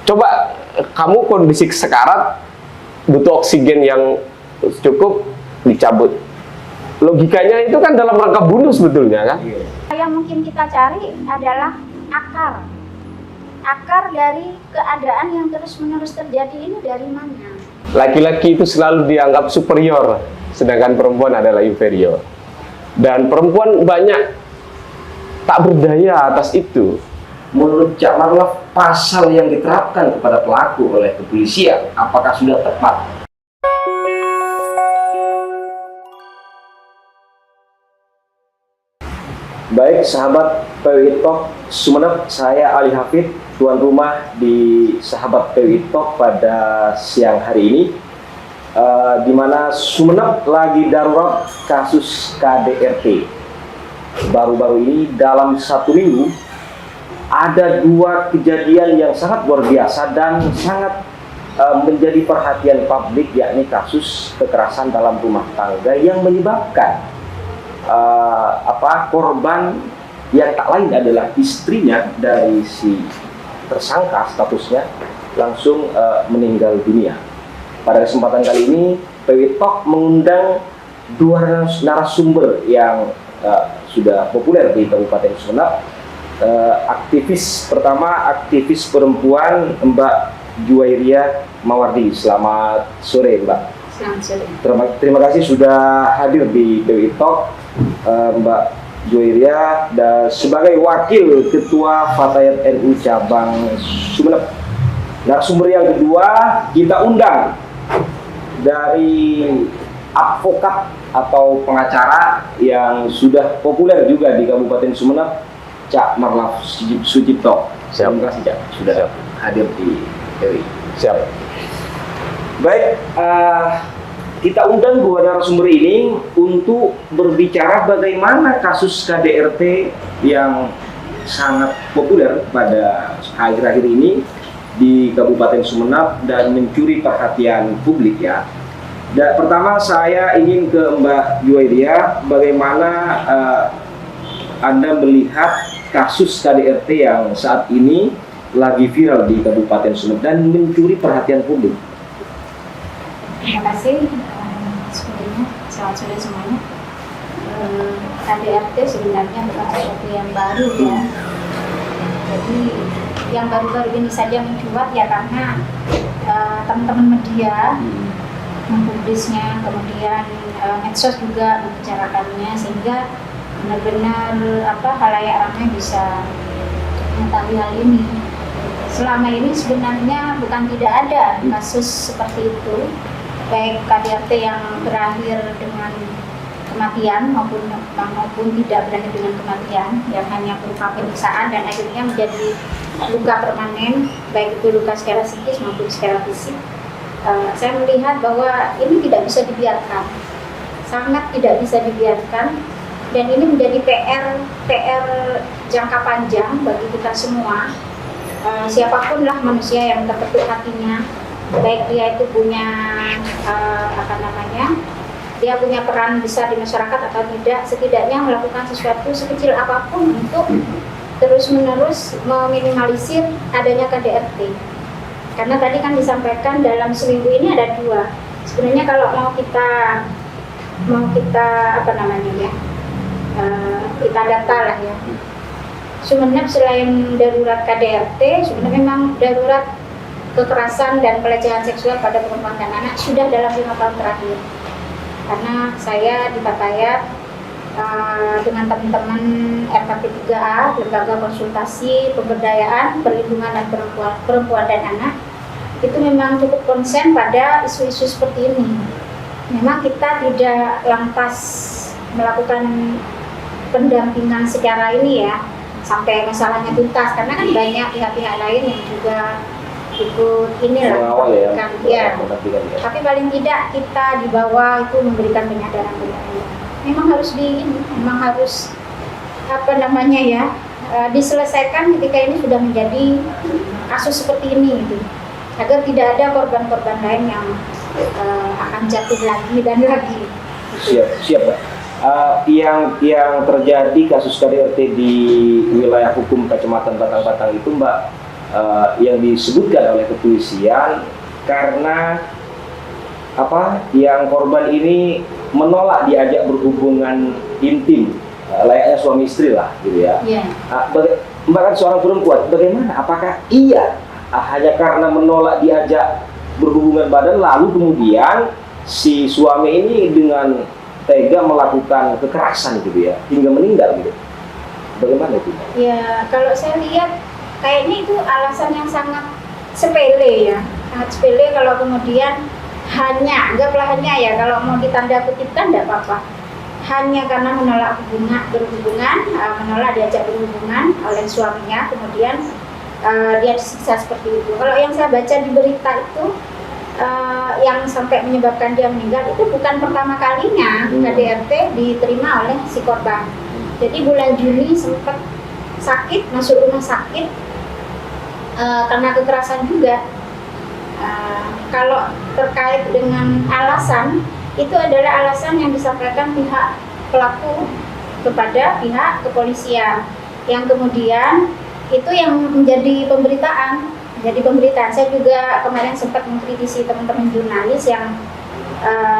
Coba kamu kondisi sekarat, butuh oksigen yang cukup, dicabut. Logikanya itu kan dalam rangka bunuh sebetulnya kan? Yang mungkin kita cari adalah akar dari keadaan yang terus-menerus terjadi ini dari mana? Laki-laki itu selalu dianggap superior, sedangkan perempuan adalah inferior. Dan perempuan banyak tak berdaya atas itu. Menurut Cak Marlaf, pasal yang diterapkan kepada pelaku oleh kepolisian apakah sudah tepat? Baik sahabat PWI Talk Sumeneb, saya Ali Hafid, tuan rumah di sahabat PWI Talk pada siang hari ini, di mana Sumeneb lagi darurat kasus KDRT. Baru-baru ini dalam 1 minggu ada 2 kejadian yang sangat luar biasa dan sangat menjadi perhatian publik, yakni kasus kekerasan dalam rumah tangga yang menyebabkan korban yang tak lain adalah istrinya dari si tersangka, statusnya langsung meninggal dunia. Pada kesempatan kali ini PWI Talk mengundang 2 narasumber yang sudah populer di Kabupaten Sumeneb. Aktivis pertama, aktivis perempuan Mbak Juwairia Mawardi. Selamat sore Mbak. Selamat sore. Terima kasih sudah hadir di PWI Talk, Mbak Juwairia, dan sebagai wakil ketua Fatayat NU cabang Sumeneb. Narasumber yang kedua kita undang dari advokat atau pengacara yang sudah populer juga di Kabupaten Sumeneb, Cak Marlaf Sujipto. Terima kasih Cak sudah hadir di PWI. Siap. Baik, kita undang 2 narasumber ini untuk berbicara bagaimana kasus KDRT yang sangat populer pada akhir-akhir ini di Kabupaten Sumeneb dan mencuri perhatian publik ya. Dan pertama saya ingin ke Mbak Juwairia, bagaimana Anda melihat kasus KDRT yang saat ini lagi viral di Kabupaten Sumeneb dan mencuri perhatian publik? Terima kasih. Sebelumnya, selamat sore semuanya. KDRT sebenarnya bukan sesuatu yang baru ya. Jadi yang baru-baru ini saja mencuat ya karena teman-teman media mempublisnya, kemudian medsos juga membicarakannya, sehingga benar-benar khalayak ramai bisa mengetahui hal ini. Selama ini sebenarnya bukan tidak ada kasus seperti itu, baik KDRT yang berakhir dengan kematian maupun tidak berakhir dengan kematian, yang hanya berupa penyiksaan dan akhirnya menjadi luka permanen, baik itu luka secara psikis maupun secara fisik. Saya melihat bahwa ini tidak bisa dibiarkan, sangat tidak bisa dibiarkan, dan ini menjadi PR jangka panjang bagi kita semua. Siapapun lah manusia yang terketuk hatinya, baik dia itu punya dia punya peran besar di masyarakat atau tidak, setidaknya melakukan sesuatu sekecil apapun untuk terus-menerus meminimalisir adanya KDRT. Karena tadi kan disampaikan dalam seminggu ini ada 2. Sebenarnya kalau mau kita kita data lah ya. Sumeneb selain darurat KDRT, sebenarnya memang darurat kekerasan dan pelecehan seksual pada perempuan dan anak sudah dalam 5 tahun terakhir. Karena saya di Fatayat dengan teman-teman RKP 3A, Lembaga Konsultasi Pemberdayaan Perlindungan dan Perempuan dan Anak, itu memang cukup konsen pada isu-isu seperti ini. Memang kita tidak lantas melakukan pendampingan secara ini ya sampai masalahnya tuntas, karena kan banyak pihak-pihak lain yang juga ikut inilah ya. Tapi paling tidak kita di bawah itu memberikan penyadaran. Memang harus diselesaikan ketika ini sudah menjadi kasus seperti ini gitu, agar tidak ada korban-korban lain yang akan jatuh lagi dan lagi. Siap Mbak. Yang terjadi kasus KDRT di wilayah hukum Kecamatan Batang-Batang itu Mbak yang disebutkan oleh kepolisian karena yang korban ini menolak diajak berhubungan intim layaknya suami istri lah gitu ya. Iya. Mbak kan seorang perempuan, bagaimana? Apakah iya hanya karena menolak diajak berhubungan badan lalu kemudian si suami ini dengan tega melakukan kekerasan gitu ya hingga meninggal gitu? Bagaimana itu? Ya, kalau saya lihat kayaknya itu alasan yang sangat sepele ya, sangat sepele. Kalau kemudian anggaplah hanya ya, kalau mau ditanda kutipkan tidak apa-apa, hanya karena menolak berhubungan, menolak diajak berhubungan oleh suaminya, kemudian dia disiksa seperti itu. Kalau yang saya baca di berita itu, yang sampai menyebabkan dia meninggal itu bukan pertama kalinya KDRT diterima oleh si korban. Jadi bulan Juni sempat sakit, masuk rumah sakit karena kekerasan juga. Kalau terkait dengan alasan, itu adalah alasan yang disampaikan pihak pelaku kepada pihak kepolisian, yang kemudian itu yang menjadi pemberitaan. Saya juga kemarin sempat mengkritisi teman-teman jurnalis yang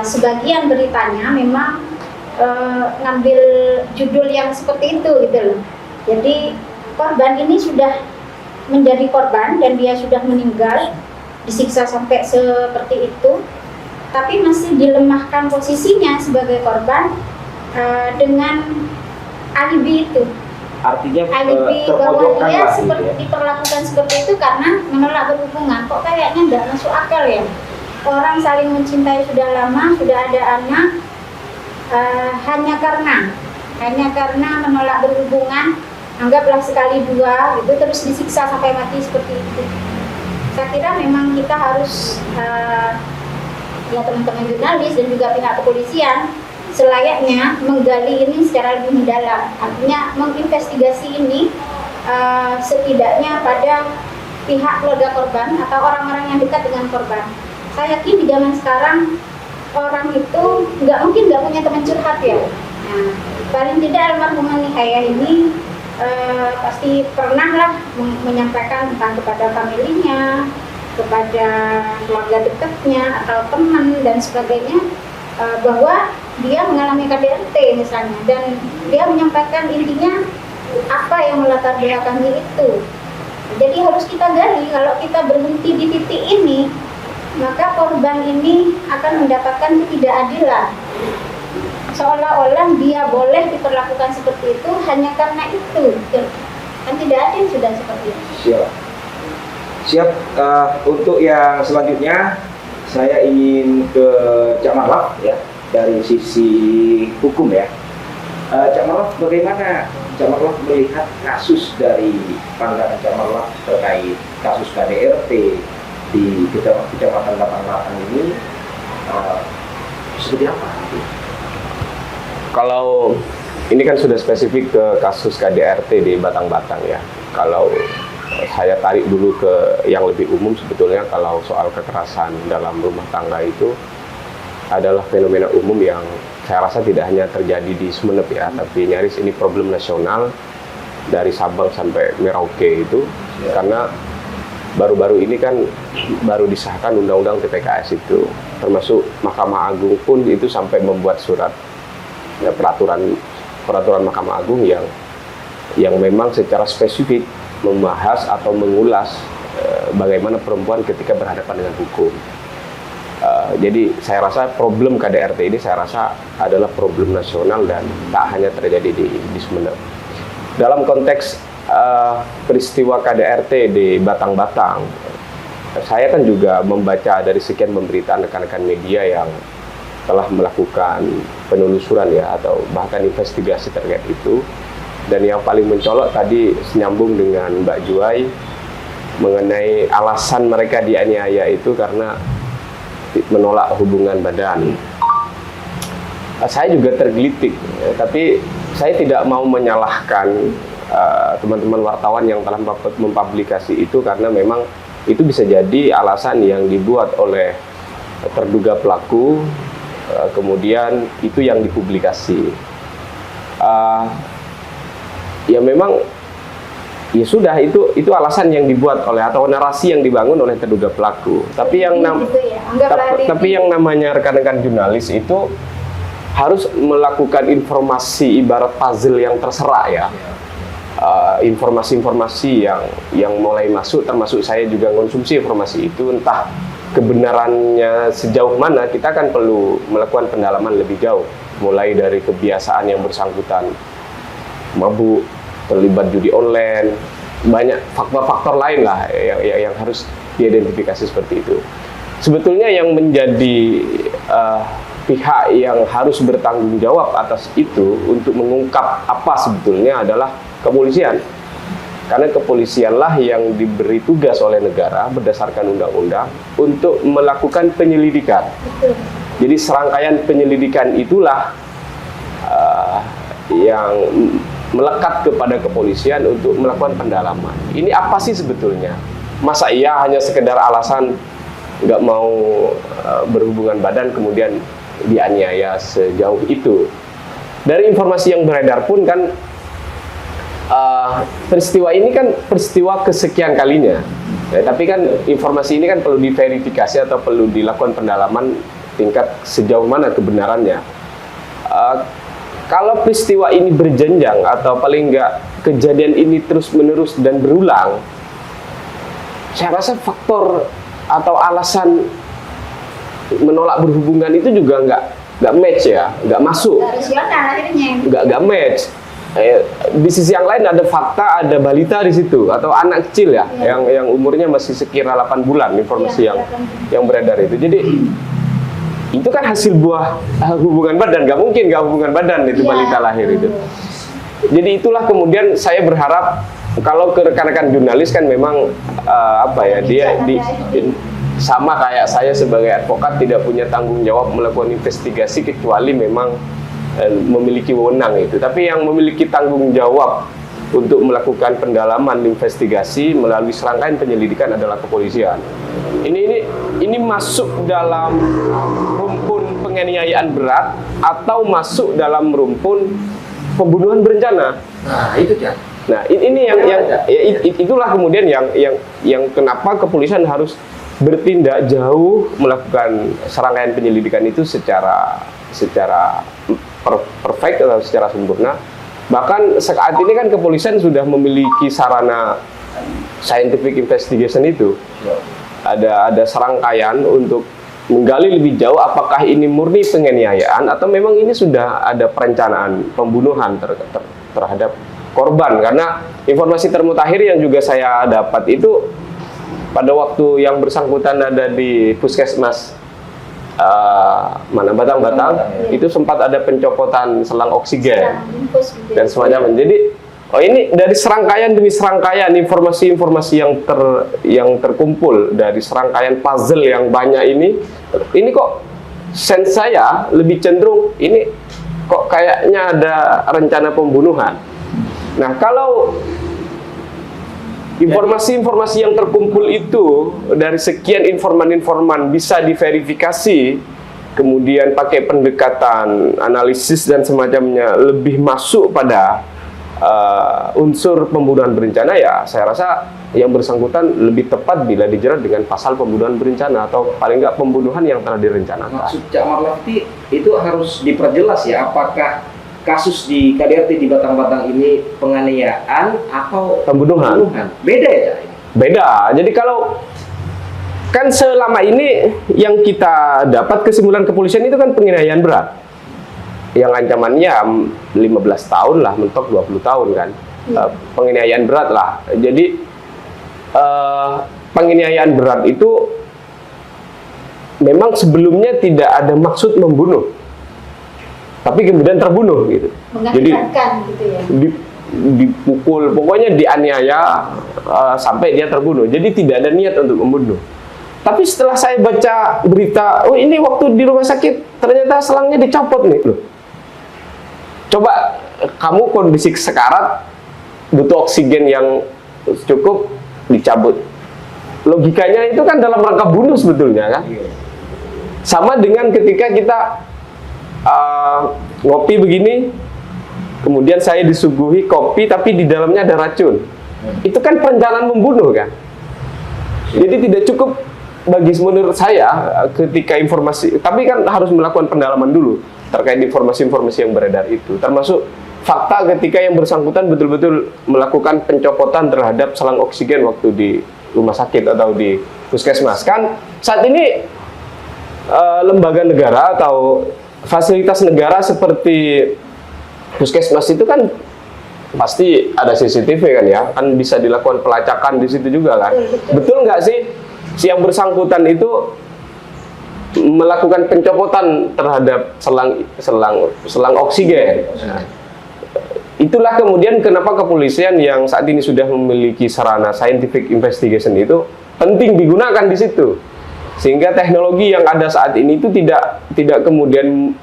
sebagian beritanya memang ngambil judul yang seperti itu gitu loh. Jadi korban ini sudah menjadi korban dan dia sudah meninggal, disiksa sampai seperti itu, tapi masih dilemahkan posisinya sebagai korban dengan alibi itu. Artinya Alibi bahwa terpojokkan dia lah, seperti gitu ya? diperlakukan seperti itu karena menolak berhubungan. Kok kayaknya nggak masuk akal ya? Orang saling mencintai sudah lama, sudah ada anak, hanya karena menolak berhubungan, anggaplah sekali dua, itu terus disiksa sampai mati seperti itu. Saya kira memang kita harus ya teman-teman jurnalis dan juga pihak kepolisian selayaknya menggali ini secara lebih mendalam, artinya menginvestigasi ini setidaknya pada pihak keluarga korban atau orang-orang yang dekat dengan korban. Saya yakin di zaman sekarang orang itu nggak punya teman curhat ya. Nah, paling tidak almarhumah Nihaya ini pasti pernah lah menyampaikan tentang kepada familinya, kepada keluarga dekatnya atau teman dan sebagainya, bahwa dia mengalami KDRT misalnya, dan dia menyampaikan intinya apa yang melatar belakangi itu. Jadi harus kita gali. Kalau kita berhenti di titik ini, maka korban ini akan mendapatkan ketidakadilan, seolah-olah dia boleh diperlakukan seperti itu hanya karena itu. Kan tidak adil sudah seperti itu. Siap. Untuk yang selanjutnya saya ingin ke Cak Marlaf ya, dari sisi hukum ya. Cak Marlaf, bagaimana Cak Marlaf melihat kasus dari pandangan Cak Marlaf terkait kasus KDRT di Kecamatan 88 ini, seperti apa? Kalau ini kan sudah spesifik ke kasus KDRT di Batang-Batang ya. Kalau saya tarik dulu ke yang lebih umum, sebetulnya kalau soal kekerasan dalam rumah tangga itu adalah fenomena umum yang saya rasa tidak hanya terjadi di Sumeneb ya, tapi nyaris ini problem nasional dari Sabang sampai Merauke itu, karena baru-baru ini kan baru disahkan undang-undang TPKS itu, termasuk Mahkamah Agung pun itu sampai membuat surat ya, peraturan Mahkamah Agung yang memang secara spesifik membahas atau mengulas bagaimana perempuan ketika berhadapan dengan hukum. Jadi saya rasa problem KDRT ini adalah problem nasional dan tak hanya terjadi di Sumeneb. Dalam konteks peristiwa KDRT di Batang-Batang, saya kan juga membaca dari sekian pemberitaan rekan-rekan media yang telah melakukan penelusuran ya, atau bahkan investigasi terkait itu. Dan yang paling mencolok tadi senyambung dengan Mbak Juwai mengenai alasan mereka dianiaya itu karena menolak hubungan badan. Saya juga tergelitik, tapi saya tidak mau menyalahkan teman-teman wartawan yang telah mempublikasi itu, karena memang itu bisa jadi alasan yang dibuat oleh terduga pelaku, kemudian itu yang dipublikasi. Ya memang ya sudah, itu alasan yang dibuat oleh atau narasi yang dibangun oleh terduga pelaku. Tapi yang Gitu ya, anggaplah tapi yang namanya rekan-rekan jurnalis itu harus melakukan informasi ibarat puzzle yang terserak ya. Informasi-informasi yang mulai masuk, termasuk saya juga mengonsumsi informasi itu, entah kebenarannya sejauh mana, kita kan perlu melakukan pendalaman lebih jauh, mulai dari kebiasaan yang bersangkutan mabuk, terlibat judi online, banyak faktor-faktor lain lah yang harus diidentifikasi seperti itu. Sebetulnya yang menjadi pihak yang harus bertanggung jawab atas itu untuk mengungkap apa sebetulnya adalah kepolisian. Karena kepolisianlah yang diberi tugas oleh negara berdasarkan undang-undang untuk melakukan penyelidikan. Betul. Jadi serangkaian penyelidikan itulah yang melekat kepada kepolisian untuk melakukan pendalaman. Ini apa sih sebetulnya? Masa iya hanya sekedar alasan nggak mau berhubungan badan kemudian dianiaya sejauh itu? Dari informasi yang beredar pun kan peristiwa ini kan peristiwa kesekian kalinya. Tapi kan informasi ini kan perlu diverifikasi atau perlu dilakukan pendalaman tingkat sejauh mana kebenarannya. Kalau peristiwa ini berjenjang atau paling enggak kejadian ini terus-menerus dan berulang, saya rasa faktor atau alasan menolak berhubungan itu juga nggak match ya, nggak masuk, Rasional akhirnya. nggak match. Di sisi yang lain ada fakta, ada balita di situ atau anak kecil ya, yang umurnya masih sekira 8 bulan, informasi yang beredar itu. Jadi itu kan hasil buah hubungan badan, nggak mungkin nggak hubungan badan itu balita lahir itu. Jadi itulah kemudian saya berharap kalau ke rekan-rekan jurnalis kan memang dia sama kayak saya sebagai advokat tidak punya tanggung jawab melakukan investigasi kecuali memang memiliki wewenang itu. Tapi yang memiliki tanggung jawab untuk melakukan pendalaman investigasi melalui serangkaian penyelidikan adalah kepolisian. Ini masuk dalam rumpun penganiayaan berat atau masuk dalam rumpun pembunuhan berencana. Nah, itu kan. Nah, itulah kemudian yang kenapa kepolisian harus bertindak jauh melakukan serangkaian penyelidikan itu secara perfect atau secara sempurna. Bahkan saat ini kan kepolisian sudah memiliki sarana scientific investigation itu. Ada serangkaian untuk menggali lebih jauh apakah ini murni penganiayaan atau memang ini sudah ada perencanaan pembunuhan terhadap korban. Karena informasi termutakhir yang juga saya dapat itu pada waktu yang bersangkutan ada di puskesmas Batang-Batang, itu sempat ada pencopotan selang oksigen dan semacamnya. Jadi ini dari serangkaian demi serangkaian informasi-informasi yang terkumpul dari serangkaian puzzle yang banyak ini kok sense saya lebih cenderung ini kok kayaknya ada rencana pembunuhan. Nah, kalau informasi-informasi yang terkumpul itu dari sekian informan-informan bisa diverifikasi, kemudian pakai pendekatan analisis dan semacamnya lebih masuk pada unsur pembunuhan berencana, ya saya rasa yang bersangkutan lebih tepat bila dijerat dengan pasal pembunuhan berencana atau paling nggak pembunuhan yang telah direncanakan. Maksud Cak Marlafti itu harus diperjelas ya, apakah kasus di KDRT di Batang-Batang ini penganiayaan atau pembunuhan? Beda ya? Beda. Jadi kalau kan selama ini yang kita dapat kesimpulan kepolisian itu kan penganiayaan berat. Yang ancamannya 15 tahun lah, mentok 20 tahun kan. Penganiayaan berat lah. Jadi penganiayaan berat itu memang sebelumnya tidak ada maksud membunuh, tapi kemudian terbunuh gitu. Jadi gitu ya. Dipukul, pokoknya dianiaya sampai dia terbunuh. Jadi tidak ada niat untuk membunuh. Tapi setelah saya baca berita, oh ini waktu di rumah sakit ternyata selangnya dicopot nih loh. Coba kamu kondisi sekarat, butuh oksigen yang cukup, dicabut. Logikanya itu kan dalam rangka bunuh sebetulnya kan. Sama dengan ketika kita ngopi begini, kemudian saya disuguhi kopi tapi di dalamnya ada racun. itu kan perencanaan membunuh kan. Jadi tidak cukup menurut saya ketika informasi, tapi kan harus melakukan pendalaman dulu terkait informasi-informasi yang beredar itu, termasuk fakta ketika yang bersangkutan betul-betul melakukan pencopotan terhadap selang oksigen waktu di rumah sakit atau di puskesmas. Kan saat ini lembaga negara atau fasilitas negara seperti puskesmas itu kan pasti ada CCTV kan ya, kan bisa dilakukan pelacakan di situ juga kan. Betul nggak sih si yang bersangkutan itu melakukan pencopotan terhadap selang oksigen? Nah, itulah kemudian kenapa kepolisian yang saat ini sudah memiliki sarana scientific investigation itu penting digunakan di situ, sehingga teknologi yang ada saat ini itu tidak kemudian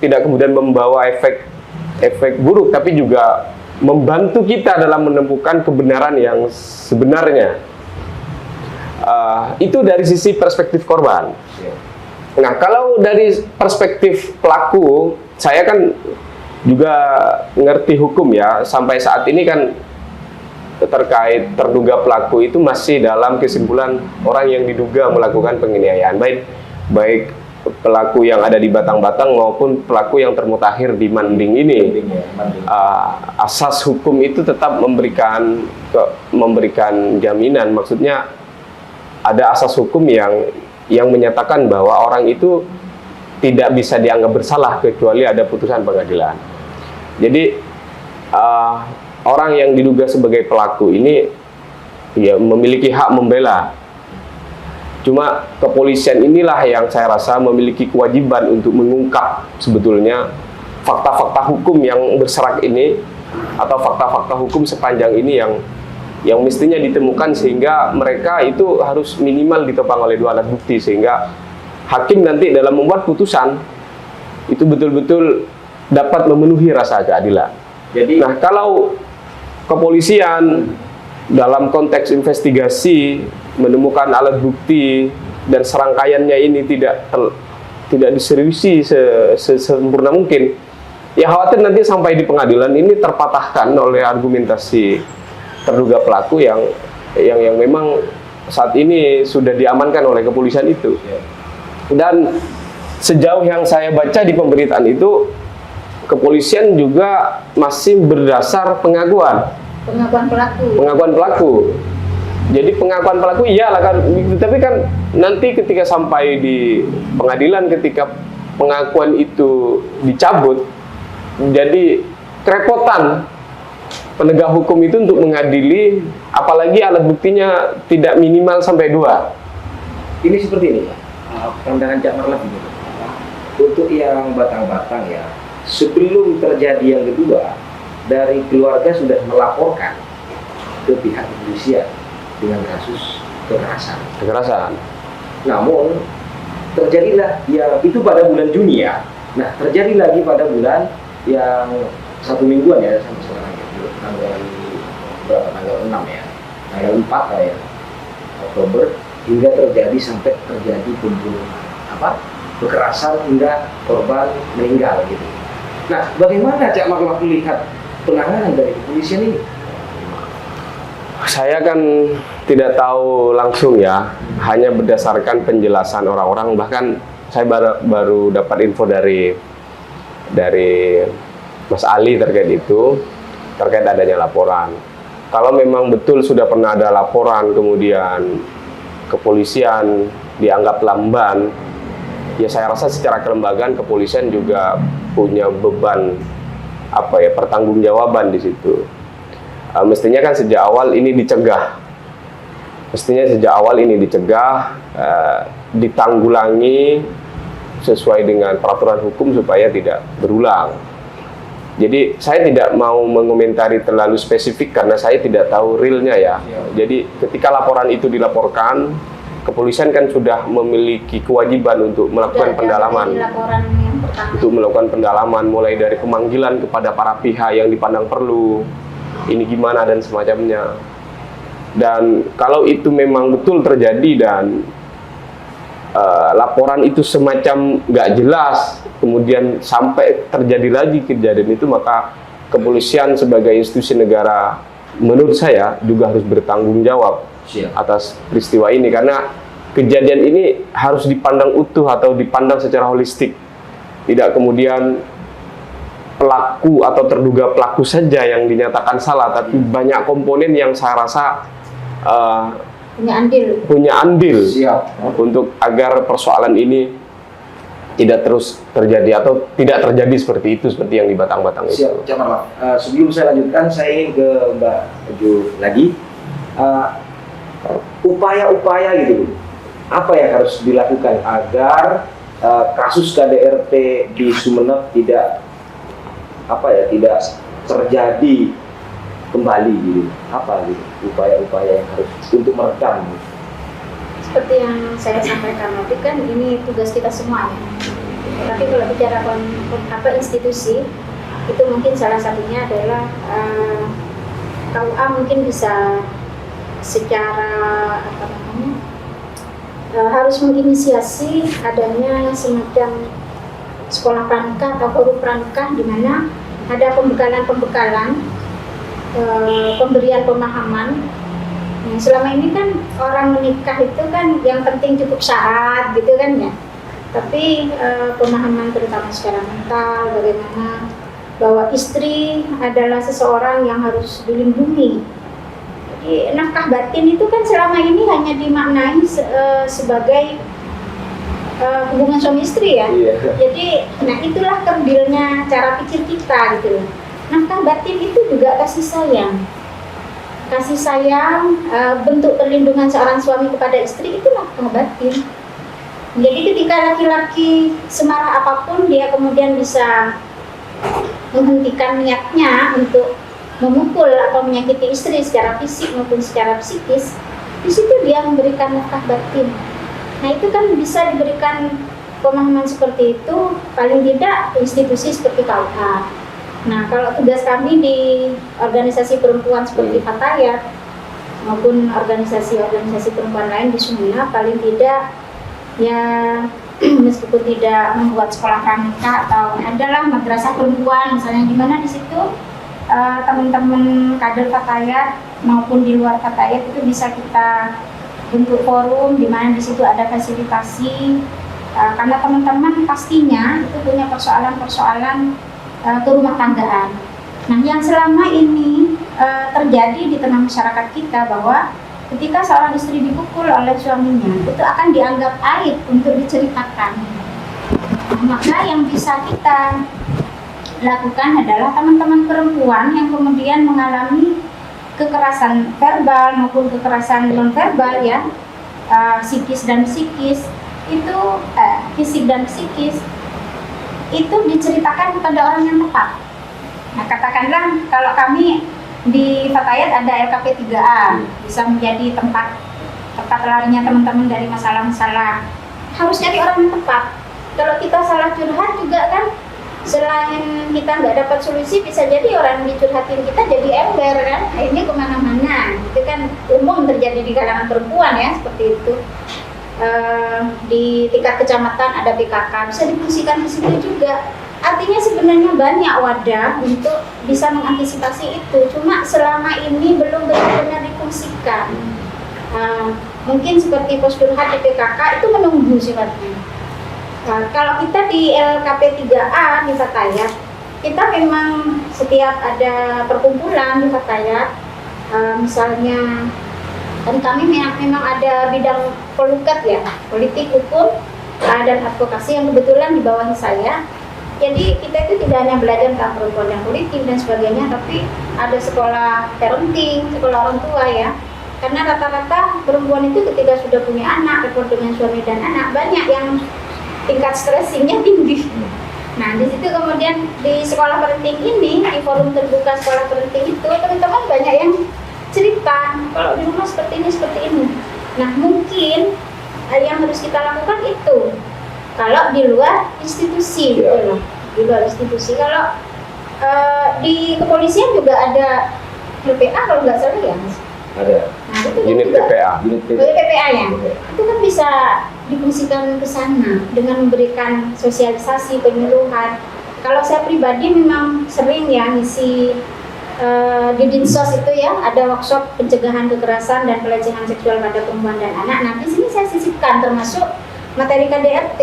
tidak kemudian membawa efek buruk, tapi juga membantu kita dalam menemukan kebenaran yang sebenarnya. Itu dari sisi perspektif korban. Nah, kalau dari perspektif pelaku, saya kan juga ngerti hukum ya. Sampai saat ini kan terkait terduga pelaku itu masih dalam kesimpulan orang yang diduga melakukan penganiayaan, baik pelaku yang ada di Batang-Batang maupun pelaku yang termutakhir di Manding ini. Asas hukum itu tetap memberikan jaminan, maksudnya ada asas hukum yang menyatakan bahwa orang itu tidak bisa dianggap bersalah kecuali ada putusan pengadilan. Jadi orang yang diduga sebagai pelaku ini ya memiliki hak membela. Cuma kepolisian inilah yang saya rasa memiliki kewajiban untuk mengungkap sebetulnya fakta-fakta hukum yang berserak ini, atau fakta-fakta hukum sepanjang ini yang mestinya ditemukan, sehingga mereka itu harus minimal ditopang oleh 2 alat bukti, sehingga hakim nanti dalam membuat putusan itu betul-betul dapat memenuhi rasa keadilan. Jadi, nah, kalau kepolisian dalam konteks investigasi menemukan alat bukti dan serangkaiannya ini tidak diseriusi sesempurna mungkin, ya khawatir nanti sampai di pengadilan ini terpatahkan oleh argumentasi terduga pelaku yang memang saat ini sudah diamankan oleh kepolisian itu. Dan sejauh yang saya baca di pemberitaan itu, kepolisian juga masih berdasar pengakuan pelaku. Jadi pengakuan pelaku iyalah kan, tapi kan nanti ketika sampai di pengadilan, ketika pengakuan itu dicabut, jadi kerepotan penegak hukum itu untuk mengadili, apalagi alat buktinya tidak minimal sampai 2. ini seperti ini Pak, pandangan Cak Marlaf ini. Untuk yang Batang-Batang ya, sebelum terjadi yang kedua, dari keluarga sudah melaporkan ke pihak kepolisian dengan kasus kekerasan. Namun terjadilah ya itu pada bulan Juni ya. Nah, terjadi lagi pada bulan yang 1 mingguan ya, sampai sekarang tanggal 6 ya, tanggal 4 ya Oktober, hingga sampai terjadi pembunuhan kekerasan hingga korban meninggal gitu. Nah, bagaimana Cak Marlaf melihat penanganan dari kepolisian ini? Saya kan tidak tahu langsung ya, hanya berdasarkan penjelasan orang-orang. Bahkan saya baru dapat info dari Mas Ali terkait adanya laporan. Kalau memang betul sudah pernah ada laporan, kemudian kepolisian dianggap lamban, ya saya rasa secara kelembagaan kepolisian juga punya beban pertanggungjawaban di situ. Mestinya kan sejak awal ini dicegah. Ditanggulangi sesuai dengan peraturan hukum supaya tidak berulang. Jadi saya tidak mau mengomentari terlalu spesifik karena saya tidak tahu realnya ya. Jadi ketika laporan itu dilaporkan, kepolisian kan sudah memiliki kewajiban untuk melakukan pendalaman. Untuk melakukan pendalaman mulai dari pemanggilan kepada para pihak yang dipandang perlu, ini gimana dan semacamnya. Dan kalau itu memang betul terjadi dan laporan itu semacam nggak jelas, kemudian sampai terjadi lagi kejadian itu, maka kepolisian sebagai institusi negara menurut saya juga harus bertanggung jawab Siap. atas peristiwa ini, karena kejadian ini harus dipandang utuh atau dipandang secara holistik, tidak kemudian pelaku atau terduga pelaku saja yang dinyatakan salah, tapi banyak komponen yang saya rasa punya andil Siap. untuk agar persoalan ini tidak terus terjadi atau tidak terjadi seperti itu, seperti yang di Batang-Batang itu. Siap, Cak Marwan. Sebelum saya lanjutkan, saya ingin ke Mbak Ju lagi. Upaya-upaya gitu, apa yang harus dilakukan agar kasus KDRT di Sumeneb tidak terjadi kembali gitu? Apa gitu upaya-upaya yang harus untuk meredam? Seperti yang saya sampaikan tadi kan ini tugas kita semua ya. Tapi kalau bicara institusi, itu mungkin salah satunya adalah KUA mungkin bisa secara harus menginisiasi adanya semacam sekolah pranikah atau forum pranikah di mana ada pembekalan pemberian pemahaman. Nah, selama ini kan orang menikah itu kan yang penting cukup syarat gitu kan ya. Tapi pemahaman terutama secara mental, bagaimana bahwa istri adalah seseorang yang harus dilindungi. Jadi nafkah batin itu kan selama ini hanya dimaknai sebagai hubungan suami istri ya. Jadi nah itulah kerdilnya cara pikir kita gitu. Nafkah batin itu juga kasih sayang. Kasih sayang, bentuk perlindungan seorang suami kepada istri itu nafkah batin. Jadi ketika laki-laki semarah apapun, dia kemudian bisa menghentikan niatnya untuk memukul atau menyakiti istri secara fisik maupun secara psikis. Di situ dia memberikan nafkah batin. Nah itu kan bisa diberikan pemahaman seperti itu, paling tidak institusi seperti KUA. Nah, kalau tugas kami di organisasi perempuan seperti Fatayat maupun organisasi-organisasi perempuan lain di Sumeneb, paling tidak ya meskipun tidak membuat sekolah pranikah atau adalah madrasah perempuan misalnya, di mana di situ teman-teman kader Fatayat maupun di luar Fatayat itu bisa kita bentuk forum di mana di situ ada fasilitasi karena teman-teman pastinya itu punya persoalan-persoalan kerumah tanggaan. Nah, yang selama ini terjadi di tengah masyarakat kita bahwa ketika seorang istri dipukul oleh suaminya itu akan dianggap aib untuk diceritakan. Nah, maka yang bisa kita lakukan adalah teman-teman perempuan yang kemudian mengalami kekerasan verbal maupun kekerasan non verbal ya, psikis dan psikis itu fisik dan psikis itu diceritakan kepada orang yang tepat. Nah, katakanlah kalau kami di Fatayat ada LKP 3A, bisa menjadi tempat larinya teman-teman dari masalah-masalah. Harus cari orang yang tepat. Kalau kita salah curhat juga kan, selain kita nggak dapat solusi, bisa jadi orang yang dicurhatin kita jadi ember kan, akhirnya kemana-mana. Itu kan umum terjadi di kalangan perempuan ya, seperti itu. Di tingkat kecamatan ada PKK, bisa difungsikan di situ juga. Artinya sebenarnya banyak wadah untuk bisa mengantisipasi itu. Cuma selama ini belum benar-benar difungsikan. Mungkin seperti posturhat di PKK itu menunggu sifatnya. Kalau kita di LKP 3A di Fatayat, kita memang setiap ada perkumpulan di Fatayat, misalnya dan kami memang ada bidang polukat ya, politik, hukum, dan advokasi yang kebetulan di bawah saya. Jadi kita itu tidak hanya belajar tentang perempuan yang politik dan sebagainya, tapi ada sekolah parenting, sekolah orang tua ya. Karena rata-rata perempuan itu ketika sudah punya anak, repot dengan suami dan anak, banyak yang tingkat stressingnya tinggi. Nah di situ kemudian di sekolah parenting ini, di forum terbuka sekolah parenting itu, teman-teman banyak yang cerita kalau di rumah seperti ini. Nah mungkin yang harus kita lakukan itu kalau di luar institusi gitu loh, di luar institusi. Kalau di kepolisian juga ada LPA kalau nggak salah ya Mas. Ada. Nah itu kan Unit juga, PPA. PPA ya. Itu kan bisa difungsikan ke sana dengan memberikan sosialisasi, penyuluhan. Kalau saya pribadi memang sering ya ngisi di Dinsos itu ya, ada workshop pencegahan kekerasan dan pelecehan seksual pada perempuan dan anak. Nah, di sini saya sisipkan termasuk materi KDRT.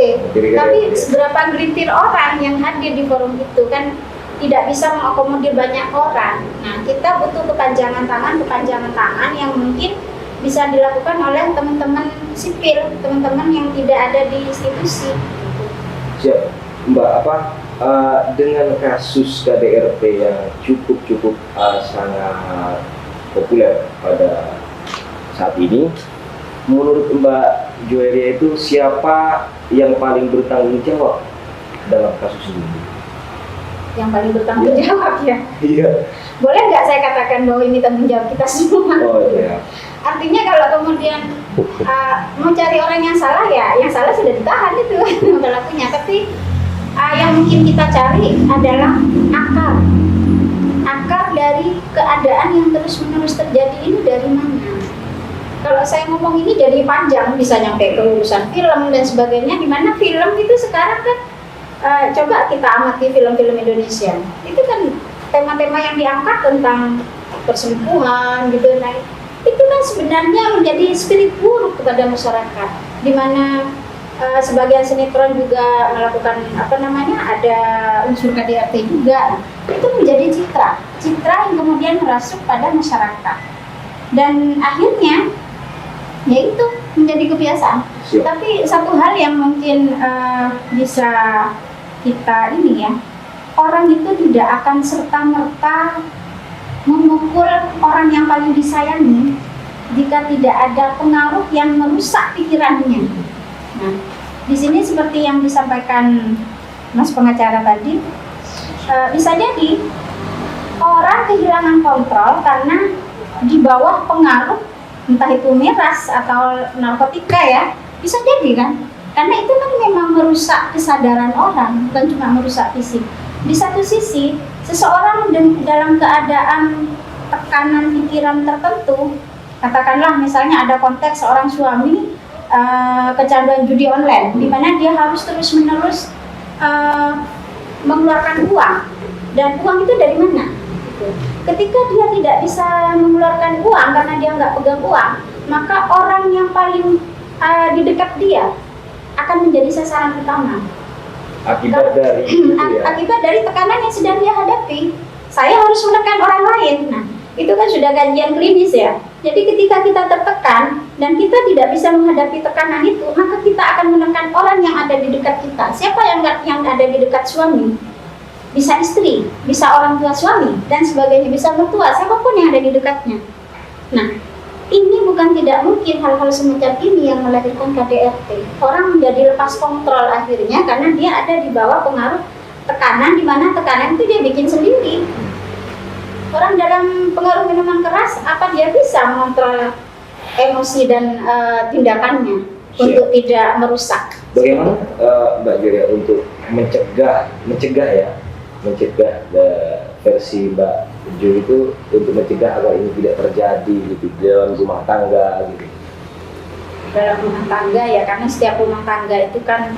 Tapi seberapa gelintir orang yang hadir di forum itu kan tidak bisa mengakomodir banyak orang. Nah, kita butuh kepanjangan tangan yang mungkin bisa dilakukan oleh teman-teman sipil, teman-teman yang tidak ada di institusi. Siap, Mbak. Dengan kasus KDRT yang cukup sangat populer pada saat ini, menurut Mbak Joelia itu siapa yang paling bertanggung jawab dalam kasus ini? Yang paling bertanggung jawab ya? Iya. Boleh nggak saya katakan bahwa ini tanggung jawab kita semua? Oh iya. Artinya kalau kemudian mencari orang yang salah, ya yang salah sudah ditahan itu pelakunya. Tapi yang mungkin kita cari adalah akar dari keadaan yang terus-menerus terjadi ini dari mana. Kalau saya ngomong ini jadi panjang, bisa nyampe ke urusan film dan sebagainya, di mana film itu sekarang kan coba kita amati film-film Indonesia, itu kan tema-tema yang diangkat tentang perselingkuhan gitu. Nah, itu kan sebenarnya menjadi spirit buruk kepada masyarakat, di mana sebagian sinetron juga melakukan ada unsur KDRT juga. Itu menjadi citra yang kemudian merasuk pada masyarakat, dan akhirnya yaitu menjadi kebiasaan. Siap. Tapi satu hal yang mungkin bisa kita orang itu tidak akan serta-merta memukul orang yang paling disayangi jika tidak ada pengaruh yang merusak pikirannya. Nah, di sini seperti yang disampaikan Mas pengacara tadi, bisa jadi orang kehilangan kontrol karena di bawah pengaruh entah itu miras atau narkotika ya, bisa jadi kan? Karena itu kan memang merusak kesadaran orang, bukan cuma merusak fisik. Di satu sisi, seseorang dalam keadaan tekanan pikiran tertentu, katakanlah misalnya ada konteks seorang suami kecanduan judi online, di mana dia harus terus-menerus mengeluarkan uang, dan uang itu dari mana? Ketika dia tidak bisa mengeluarkan uang karena dia nggak pegang uang, maka orang yang paling di dekat dia akan menjadi sasaran utama. Akibat dari itu ya. Akibat dari tekanan yang sedang dia hadapi, saya harus menekan orang lain. Nah, itu kan sudah kajian klinis ya. Jadi ketika kita tertekan dan kita tidak bisa menghadapi tekanan itu, maka kita akan menekan orang yang ada di dekat kita. Siapa yang ada di dekat suami? Bisa istri, bisa orang tua suami, dan sebagainya, bisa mertua, siapapun yang ada di dekatnya. Nah, ini bukan tidak mungkin hal-hal semacam ini yang melahirkan KDRT. Orang menjadi lepas kontrol akhirnya karena dia ada di bawah pengaruh tekanan, di mana tekanan itu dia bikin sendiri. Orang dalam pengaruh minuman keras, apa dia bisa mengontrol emosi dan tindakannya untuk tidak merusak? Bagaimana Mbak Joelia untuk mencegah versi Mbak Jo itu, untuk mencegah agar ini tidak terjadi gitu dalam rumah tangga gitu? Dalam rumah tangga ya, karena setiap rumah tangga itu kan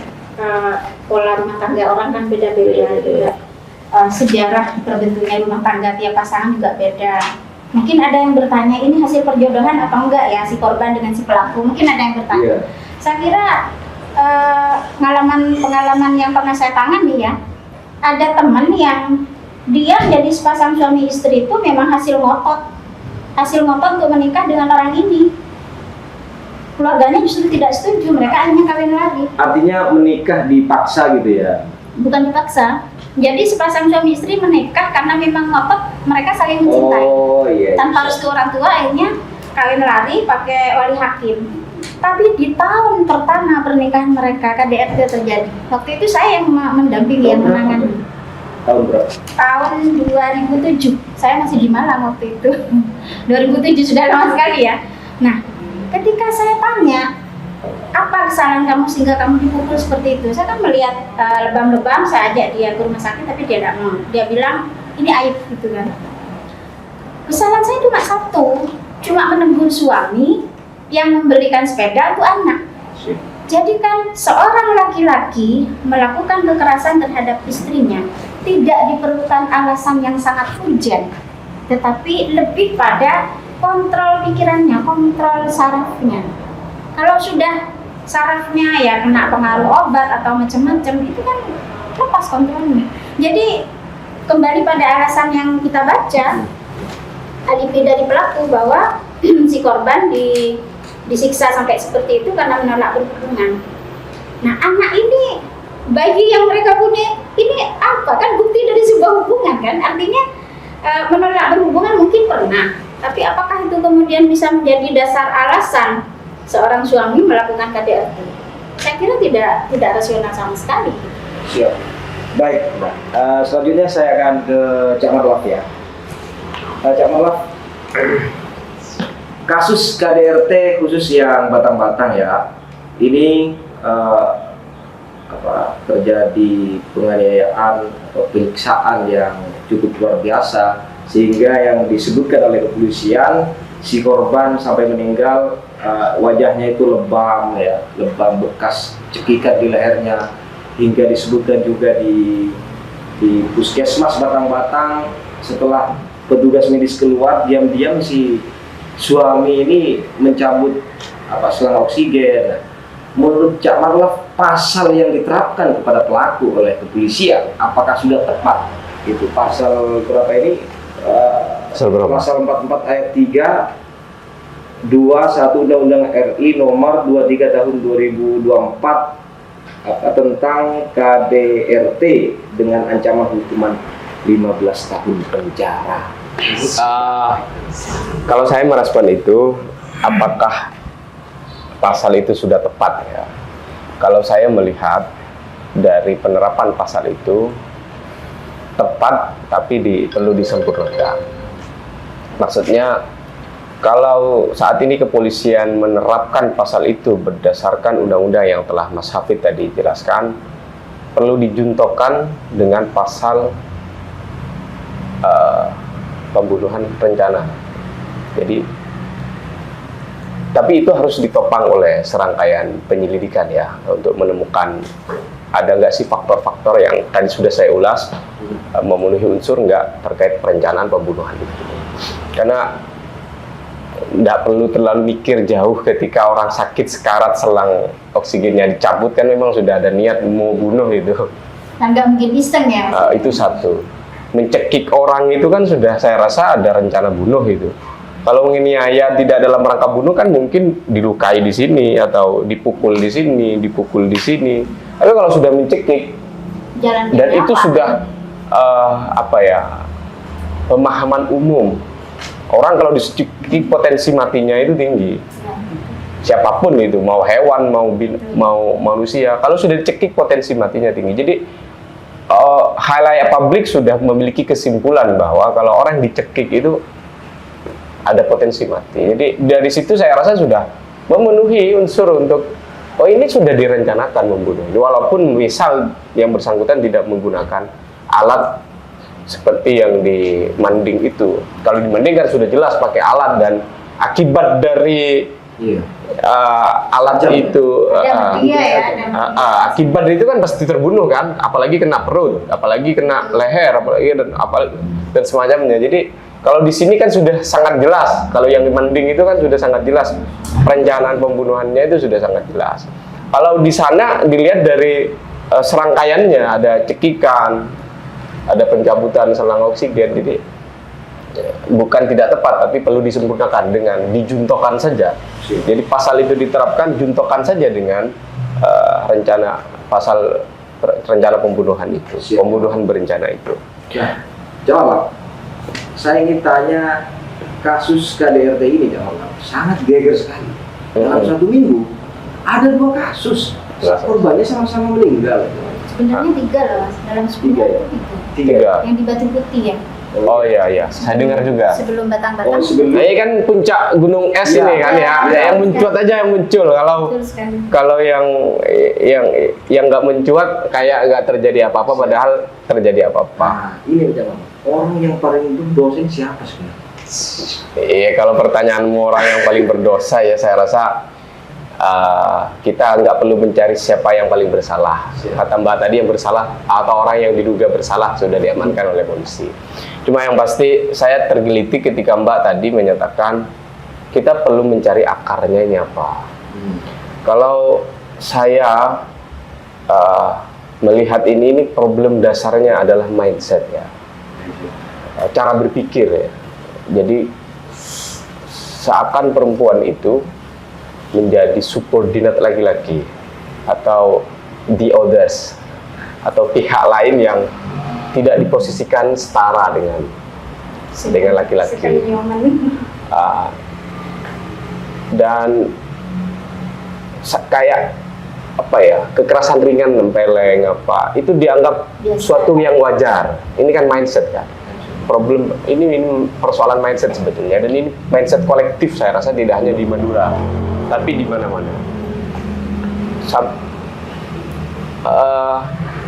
pola rumah tangga orang kan beda-beda juga. Sejarah terbentuknya rumah tangga tiap pasangan juga beda. Mungkin ada yang bertanya, ini hasil perjodohan apa enggak ya si korban dengan si pelaku? Mungkin ada yang bertanya. Iya. Saya kira pengalaman yang pernah saya tangani ya, ada teman yang dia menjadi sepasang suami istri itu memang hasil ngotot untuk menikah dengan orang ini. Keluarganya justru tidak setuju, mereka hanya kawin lari. Artinya menikah dipaksa gitu ya? Bukan dipaksa. Jadi sepasang suami istri menikah karena memang ngotot, mereka saling mencintai. Oh iya. Tanpa restu orang tua, akhirnya kawin lari pakai wali hakim. Tapi di tahun pertama pernikahan mereka KDRT terjadi. Waktu itu saya yang mendampingi, yang menangani. Tahun berapa? Tahun 2007. Saya masih di Malang waktu itu. 2007 sudah lama sekali ya. Nah, ketika saya tanya, apa kesalahan kamu sehingga kamu dipukul seperti itu? Saya kan melihat lebam-lebam, saya ajak dia ke rumah sakit, tapi dia tidak mau. Dia bilang, ini aib gitu kan. Kesalahan saya cuma satu, cuma menegur suami yang membelikan sepeda untuk anak. Jadi kan seorang laki-laki melakukan kekerasan terhadap istrinya, tidak diperlukan alasan yang sangat urgent, tetapi lebih pada kontrol pikirannya, kontrol sarafnya. Kalau sudah sarafnya ya kena pengaruh obat atau macam-macam, itu kan lepas kontrolnya. Jadi kembali pada alasan yang kita baca, alibi dari pelaku bahwa si korban disiksa sampai seperti itu karena menolak berhubungan. Nah, anak ini, bayi yang mereka punya ini apa? Kan bukti dari sebuah hubungan kan? Artinya menolak berhubungan mungkin pernah, tapi apakah itu kemudian bisa menjadi dasar alasan seorang suami melakukan KDRT? Saya kira tidak rasional sama sekali. Siap. Baik, Mbak. Selanjutnya saya akan ke Cak Marwah ya. Cak Marwah, kasus KDRT khusus yang Batang-Batang ya, ini terjadi penganiayaan atau penyiksaan yang cukup luar biasa, sehingga yang disebutkan oleh kepolisian si korban sampai meninggal wajahnya itu lebam ya, lebam bekas cekikan di lehernya, hingga disebutkan juga di puskesmas Batang-Batang setelah petugas medis keluar, diam-diam si suami ini mencabut selang oksigen. Menurut Cak Marwah, pasal yang diterapkan kepada pelaku oleh kepolisian apakah sudah tepat? Itu pasal berapa ini? Pasal 44 ayat 3 21 Undang-Undang RI nomor 23 tahun 2024 tentang KDRT dengan ancaman hukuman 15 tahun penjara. Kalau saya merespon itu, apakah pasal itu sudah tepat ya? Kalau saya melihat dari penerapan pasal itu tepat, tapi perlu disempurnakan. Maksudnya, kalau saat ini kepolisian menerapkan pasal itu berdasarkan undang-undang yang telah Mas Hafid tadi jelaskan, perlu dijuntokan dengan pasal pembunuhan berencana. Jadi, tapi itu harus ditopang oleh serangkaian penyelidikan ya, untuk menemukan ada nggak sih faktor-faktor yang tadi sudah saya ulas memenuhi unsur nggak terkait perencanaan pembunuhan itu. Karena nggak perlu terlalu mikir jauh ketika orang sakit sekarat selang oksigennya dicabut, kan memang sudah ada niat mau bunuh itu. Dan nggak mungkin iseng ya. Itu satu. Mencekik orang itu kan sudah saya rasa ada rencana bunuh itu. Kalau menganiaya tidak dalam rangka bunuh kan mungkin dilukai di sini atau dipukul di sini, dipukul di sini. Tapi kalau sudah mencekik dan itu sudah pemahaman umum. Orang kalau dicekik potensi matinya itu tinggi. Siapapun itu, mau hewan, mau manusia, kalau sudah dicekik potensi matinya tinggi. Jadi khalayak publik sudah memiliki kesimpulan bahwa kalau orang dicekik itu ada potensi mati. Jadi dari situ saya rasa sudah memenuhi unsur untuk ini sudah direncanakan membunuh. Walaupun misal yang bersangkutan tidak menggunakan alat seperti yang di Manding itu. Kalau di Manding kan sudah jelas pakai alat, dan akibat dari alat itu akibat itu kan pasti terbunuh kan, apalagi kena perut, apalagi kena leher, dan semacamnya. Jadi kalau di sini kan sudah sangat jelas, kalau yang di Manding itu kan sudah sangat jelas perencanaan pembunuhannya itu sudah sangat jelas. Kalau di sana dilihat dari serangkaiannya, ada cekikan, ada pencabutan selang oksigen, jadi bukan tidak tepat, tapi perlu disempurnakan dengan dijuntokan saja. Jadi pasal itu diterapkan, juntokan saja dengan rencana pembunuhan itu, pembunuhan berencana itu. Jawab. Saya ingin tanya, kasus KDRT ini sangat geger sekali. Dalam 1 minggu ada 2 kasus, korbannya sama-sama meninggal. Sebenarnya 3 loh Mas, dalam sebulan itu 3. Yang di Batu Putih ya. Oh iya, saya dengar juga. Sebelum Batang-Batang. Ini kan puncak gunung es ini kan ya. Yang mencuat aja yang muncul. Kalau yang nggak mencuat kayak nggak terjadi apa-apa, padahal terjadi apa-apa. Nah, ini orang yang paling berdosa ini siapa sebenarnya? Iya, kalau pertanyaanmu orang yang paling berdosa ya saya rasa kita nggak perlu mencari siapa yang paling bersalah. Kata Mbak tadi, yang bersalah atau orang yang diduga bersalah sudah diamankan oleh polisi. Cuma yang pasti saya tergelitik ketika Mbak tadi menyatakan kita perlu mencari akarnya ini apa. Kalau saya melihat ini problem dasarnya adalah mindset ya, cara berpikir ya. Jadi seakan perempuan itu menjadi subordinat laki-laki atau the others atau pihak lain yang tidak diposisikan setara dengan laki-laki. Dan kayak apa ya, kekerasan ringan, nempeleng apa itu dianggap suatu yang wajar. Ini kan mindset kan. Problem ini persoalan mindset sebetulnya, dan ini mindset kolektif saya rasa tidak hanya di Madura tapi di mana-mana.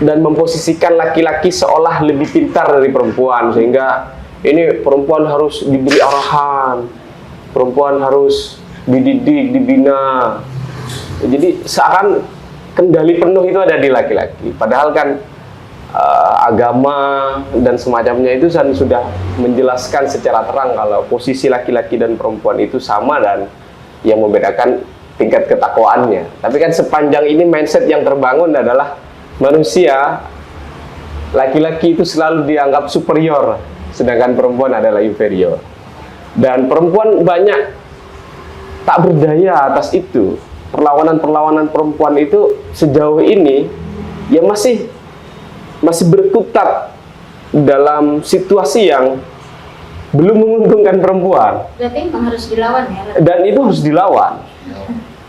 Dan memposisikan laki-laki seolah lebih pintar dari perempuan, sehingga ini perempuan harus diberi arahan, perempuan harus dididik, dibina. Jadi seakan kendali penuh itu ada di laki-laki. Padahal kan agama dan semacamnya itu sudah menjelaskan secara terang kalau posisi laki-laki dan perempuan itu sama, dan yang membedakan tingkat ketakwaannya. Tapi kan sepanjang ini mindset yang terbangun adalah manusia, laki-laki itu selalu dianggap superior, sedangkan perempuan adalah inferior. Dan perempuan banyak tak berdaya atas itu. Perlawanan-perlawanan perempuan itu sejauh ini ya masih berkutat dalam situasi yang belum menguntungkan perempuan. Berarti memang harus dilawan ya? Dan itu harus dilawan.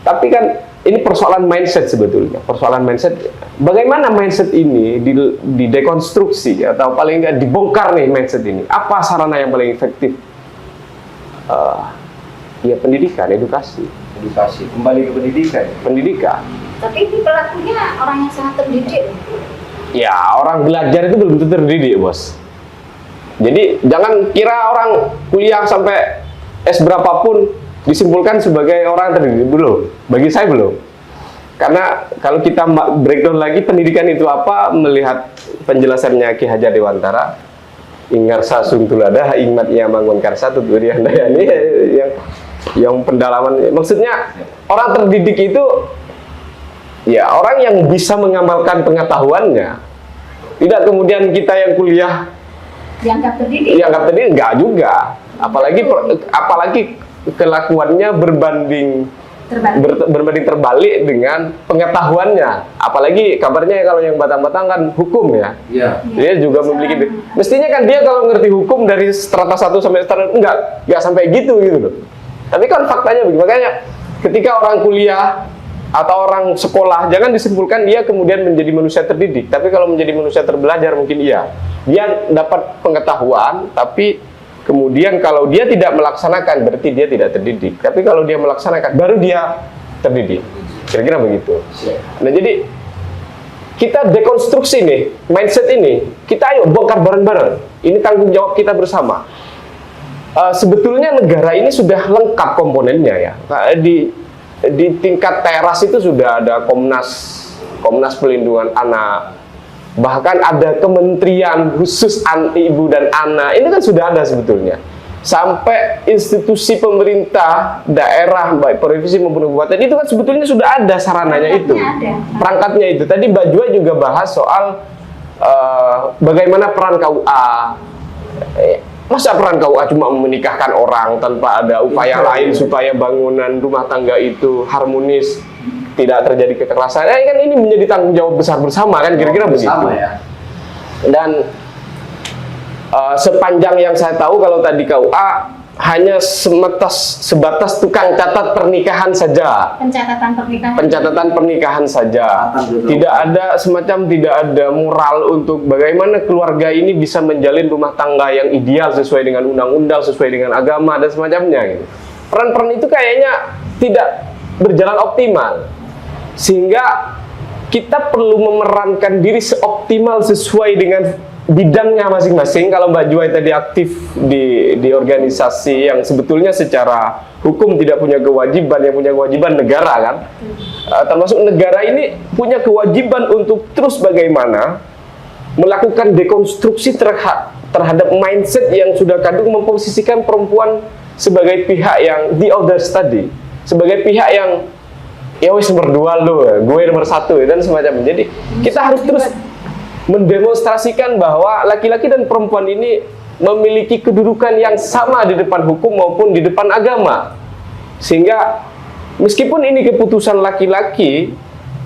Tapi kan ini persoalan mindset sebetulnya. Persoalan mindset, bagaimana mindset ini didekonstruksi atau paling nggak dibongkar nih mindset ini. Apa sarana yang paling efektif? Ya pendidikan, edukasi. Edukasi, kembali ke pendidikan. Pendidikan. Tapi ini pelakunya orang yang sangat terdidik. Ya, orang belajar itu belum tentu terdidik, bos. Jadi jangan kira orang kuliah sampai S berapapun disimpulkan sebagai orang terdidik. Belum, bagi saya belum. Karena kalau kita breakdown lagi pendidikan itu apa, melihat penjelasannya Ki Hajar Dewantara, Ingarsa Suntulada, Ingmatnya Mangun Karsa Tuturian Dayani, yang pendalaman, maksudnya orang terdidik itu ya orang yang bisa mengamalkan pengetahuannya. Tidak kemudian kita yang kuliah dianggap terdidik. Dianggap terdidik, enggak juga. Apalagi kelakuannya berbanding terbalik dengan pengetahuannya. Apalagi kabarnya kalau yang batang-batang kan hukum ya. Iya. Dia juga memiliki. Mestinya kan dia kalau ngerti hukum dari strata 1 sampai strata enggak sampai gitu loh. Tapi kan faktanya begitu. Makanya ketika orang kuliah atau orang sekolah, jangan disimpulkan dia kemudian menjadi manusia terdidik. Tapi kalau menjadi manusia terbelajar mungkin iya. Dia dapat pengetahuan, tapi kemudian kalau dia tidak melaksanakan berarti dia tidak terdidik. Tapi kalau dia melaksanakan baru dia terdidik. Kira-kira begitu. Nah jadi kita dekonstruksi nih mindset ini. Kita ayo bongkar bareng-bareng. Ini tanggung jawab kita bersama. Sebetulnya negara ini sudah lengkap komponennya ya. Di tingkat teras itu sudah ada Komnas Pelindungan Anak, bahkan ada kementerian khusus ibu dan anak. Ini kan sudah ada sebetulnya. Sampai institusi pemerintah daerah baik provinsi maupun kabupaten itu kan sebetulnya sudah ada sarananya itu. Perangkatnya itu. Tadi Mbak Jua juga bahas soal bagaimana peran KUA. Masa peran KUA cuma menikahkan orang tanpa ada upaya lain supaya bangunan rumah tangga itu harmonis, tidak terjadi kekerasan? Kan ini menjadi tanggung jawab besar bersama kan, kira-kira begitu. Ya. Dan sepanjang yang saya tahu kalau tadi KUA hanya sebatas tukang catat pernikahan saja. Pencatatan pernikahan saja. Tidak ada moral untuk bagaimana keluarga ini bisa menjalin rumah tangga yang ideal sesuai dengan undang-undang, sesuai dengan agama dan semacamnya gitu. Peran-peran itu kayaknya tidak berjalan optimal. Sehingga kita perlu memerankan diri seoptimal sesuai dengan bidangnya masing-masing. Kalau Mbak Juwai tadi aktif di organisasi yang sebetulnya secara hukum tidak punya kewajiban, yang punya kewajiban negara kan. Termasuk negara ini punya kewajiban untuk terus bagaimana melakukan dekonstruksi terhadap mindset yang sudah kadung memposisikan perempuan sebagai pihak yang the others tadi, sebagai pihak yang ya wis nomor 2 lo, gue nomor 1 dan semacamnya. Jadi kita harus terus mendemonstrasikan bahwa laki-laki dan perempuan ini memiliki kedudukan yang sama di depan hukum maupun di depan agama. Sehingga meskipun ini keputusan laki-laki,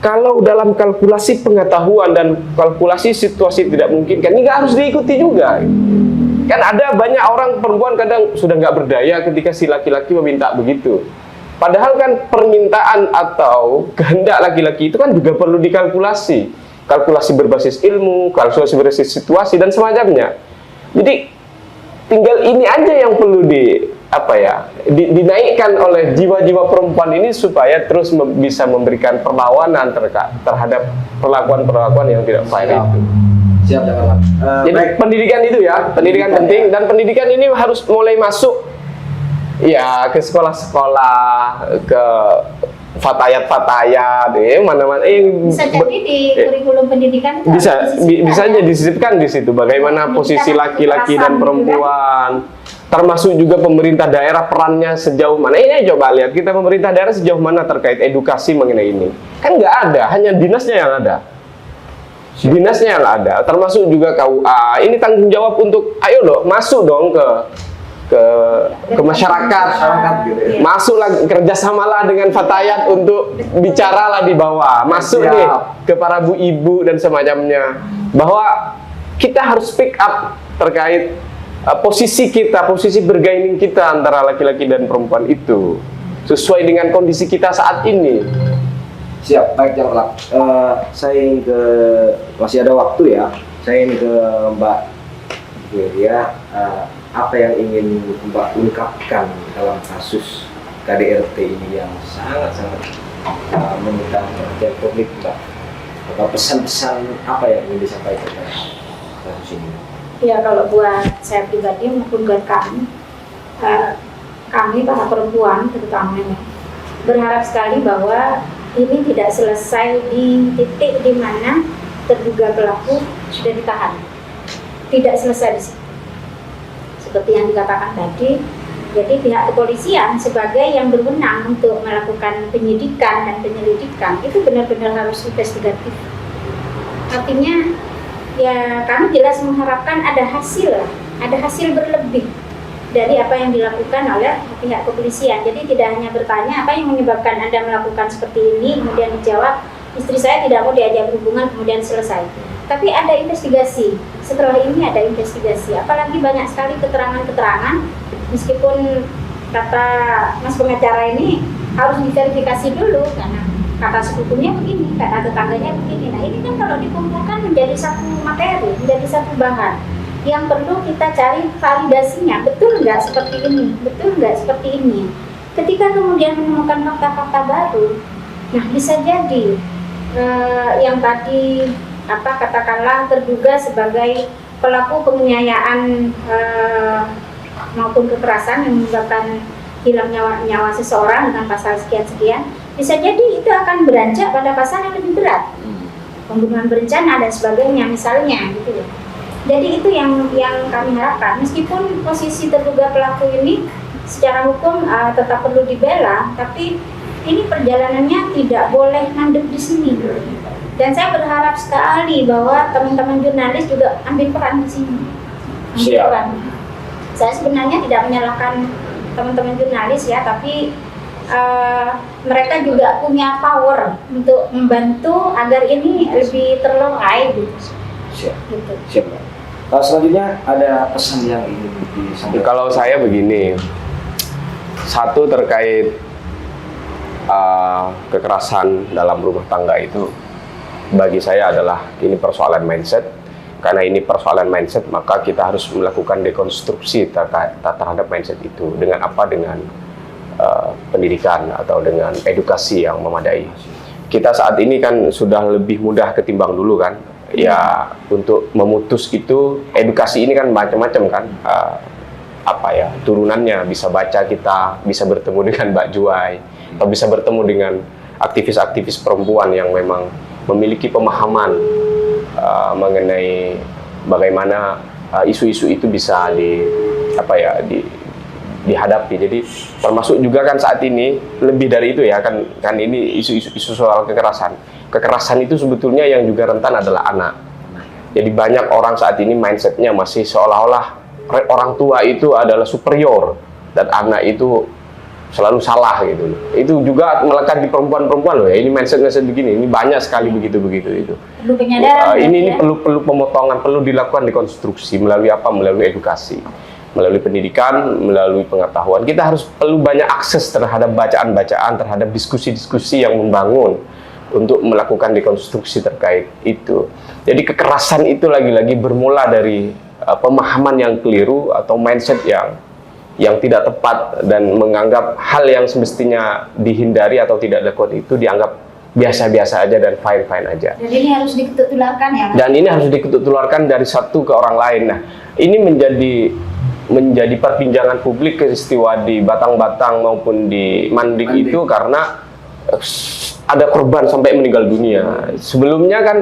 kalau dalam kalkulasi pengetahuan dan kalkulasi situasi tidak mungkin, kan ini nggak harus diikuti juga. Kan ada banyak orang perempuan kadang sudah nggak berdaya ketika si laki-laki meminta begitu. Padahal kan permintaan atau kehendak laki-laki itu kan juga perlu dikalkulasi. Kalkulasi berbasis ilmu, kalkulasi berbasis situasi dan semacamnya. Jadi tinggal ini aja yang perlu dinaikkan oleh jiwa-jiwa perempuan ini supaya terus bisa memberikan perlawanan terhadap perlakuan-perlakuan yang tidak fair itu. Siap, Pak. Jadi pendidikan itu ya, pendidikan penting dan pendidikan ini harus mulai masuk ya ke sekolah-sekolah, ke fatayat, mana-mana. Bisa jadi di kurikulum pendidikan bisa aja disisipkan di situ bagaimana posisi laki-laki dan perempuan, termasuk juga pemerintah daerah perannya sejauh mana. Ini coba lihat kita pemerintah daerah sejauh mana terkait edukasi mengenai ini. Kan nggak ada, hanya dinasnya yang ada. Dinasnya yang ada, termasuk juga KUA. Ini tanggung jawab untuk ayo loh masuk dong ke masyarakat, gitu ya. masuklah kerjasamalah dengan fatayat untuk bicaralah di bawah, masuk nih ke para bu ibu dan semacamnya, bahwa kita harus speak up terkait posisi kita, posisi bergaining kita antara laki-laki dan perempuan itu sesuai dengan kondisi kita saat ini. Siap, baik Jangan saya ingin ke, masih ada waktu ya, saya ingin ke Mbak Julia. Apa yang ingin Mbak ungkapkan dalam kasus KDRT ini yang sangat-sangat mengundang perhatian publik, Mbak? Atau pesan-pesan apa yang ingin disampaikan dalam kasus ini? Ya, kalau buat saya pribadi maupun buat kami para perempuan terutamanya berharap sekali bahwa ini tidak selesai di titik di mana terduga pelaku sudah ditahan. Tidak selesai di situ. Seperti yang dikatakan tadi, jadi pihak kepolisian sebagai yang berwenang untuk melakukan penyidikan dan penyelidikan itu benar-benar harus investigatif. Artinya ya kami jelas mengharapkan ada hasil berlebih dari apa yang dilakukan oleh pihak kepolisian. Jadi tidak hanya bertanya apa yang menyebabkan Anda melakukan seperti ini, kemudian dijawab istri saya tidak mau diajak berhubungan, kemudian selesai. Tapi ada investigasi, setelah ini ada investigasi, apalagi banyak sekali keterangan-keterangan, meskipun kata Mas pengacara ini harus diverifikasi dulu, karena kata sepupunya begini, kata tetangganya begini. Nah ini kan kalau dikumpulkan menjadi satu materi, menjadi satu bahan, yang perlu kita cari validasinya, betul nggak seperti ini, betul nggak seperti ini. Ketika kemudian menemukan fakta-fakta baru, nah bisa jadi yang tadi katakanlah terduga sebagai pelaku penganiayaan maupun kekerasan yang menyebabkan hilang nyawa seseorang dengan pasal sekian-sekian, bisa jadi itu akan beranjak pada pasal yang lebih berat, pembunuhan berencana dan sebagainya misalnya gitu ya. Jadi itu yang kami harapkan, meskipun posisi terduga pelaku ini secara hukum tetap perlu dibela, tapi ini perjalanannya tidak boleh mandek di sini. Dan saya berharap sekali bahwa teman-teman jurnalis juga ambil peran di sini. Ambil peran. Saya sebenarnya tidak menyalahkan teman-teman jurnalis ya, tapi mereka juga punya power untuk membantu agar ini lebih terlerai gitu. Siap. Gitu. Siap. Selanjutnya ada pesan yang ingin disampaikan. Kalau saya begini, satu terkait kekerasan dalam rumah tangga itu bagi saya adalah ini persoalan mindset. Karena ini persoalan mindset, maka kita harus melakukan dekonstruksi terhadap mindset itu. Dengan apa? Dengan pendidikan atau dengan edukasi yang memadai. Kita saat ini kan sudah lebih mudah ketimbang dulu kan. ya untuk memutus itu edukasi ini kan macam-macam kan, turunannya bisa baca, kita bisa bertemu dengan Mbak Juwai atau bisa bertemu dengan aktivis-aktivis perempuan yang memang memiliki pemahaman mengenai bagaimana isu-isu itu bisa dihadapi. Jadi termasuk juga kan saat ini lebih dari itu ya kan ini isu soal kekerasan. Kekerasan itu sebetulnya yang juga rentan adalah anak. Jadi banyak orang saat ini mindsetnya masih seolah-olah orang tua itu adalah superior dan anak itu selalu salah gitu. Itu juga melekat di perempuan-perempuan loh ya. Ini mindset begini. Ini banyak sekali begitu itu. Perlu penyadaran. Ini perlu pemotongan, perlu dilakukan dekonstruksi melalui apa? Melalui edukasi, melalui pendidikan, melalui pengetahuan. Kita perlu banyak akses terhadap bacaan-bacaan, terhadap diskusi-diskusi yang membangun untuk melakukan dekonstruksi terkait itu. Jadi kekerasan itu lagi-lagi bermula dari pemahaman yang keliru atau mindset yang tidak tepat dan menganggap hal yang semestinya dihindari atau tidak dilakukan itu dianggap biasa-biasa aja dan fine-fine aja. Dan ini harus diketuk-tularkan ya. Dan ini harus diketuk-tularkan dari satu ke orang lain. Nah, ini menjadi perbincangan publik peristiwa di Batang-Batang maupun di Mandik itu karena ada korban sampai meninggal dunia. Sebelumnya kan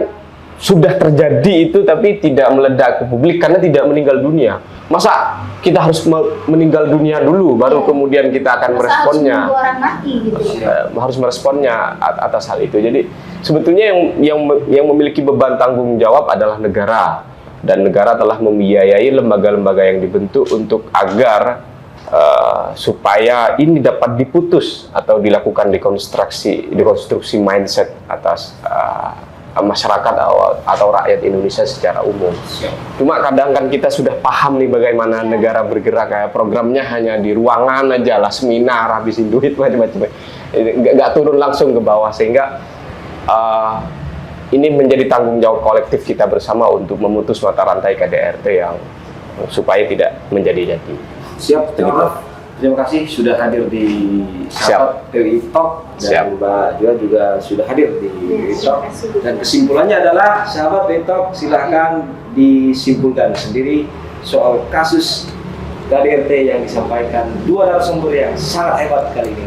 sudah terjadi itu tapi tidak meledak ke publik karena tidak meninggal dunia. Masa kita harus meninggal dunia dulu baru kemudian kita akan meresponnya. Harus orang mati gitu. Harus meresponnya atas hal itu. Jadi sebetulnya yang memiliki beban tanggung jawab adalah negara, dan negara telah membiayai lembaga-lembaga yang dibentuk untuk agar supaya ini dapat diputus atau dilakukan dekonstruksi mindset atas masyarakat atau rakyat Indonesia secara umum. Cuma kadang kan kita sudah paham nih bagaimana negara bergerak, kayak programnya hanya di ruangan aja lah, seminar, habisin duit macam-macam, nggak turun langsung ke bawah, sehingga ini menjadi tanggung jawab kolektif kita bersama untuk memutus mata rantai KDRT yang supaya tidak menjadi-jadi. Siap, terima kasih sudah hadir di Sahabat PWI Talk, dan Mbak Juwai juga sudah hadir di PWI Talk. Dan kesimpulannya adalah Sahabat PWI Talk, silahkan disimpulkan sendiri soal kasus KDRT yang disampaikan dua narasumber yang sangat hebat kali ini.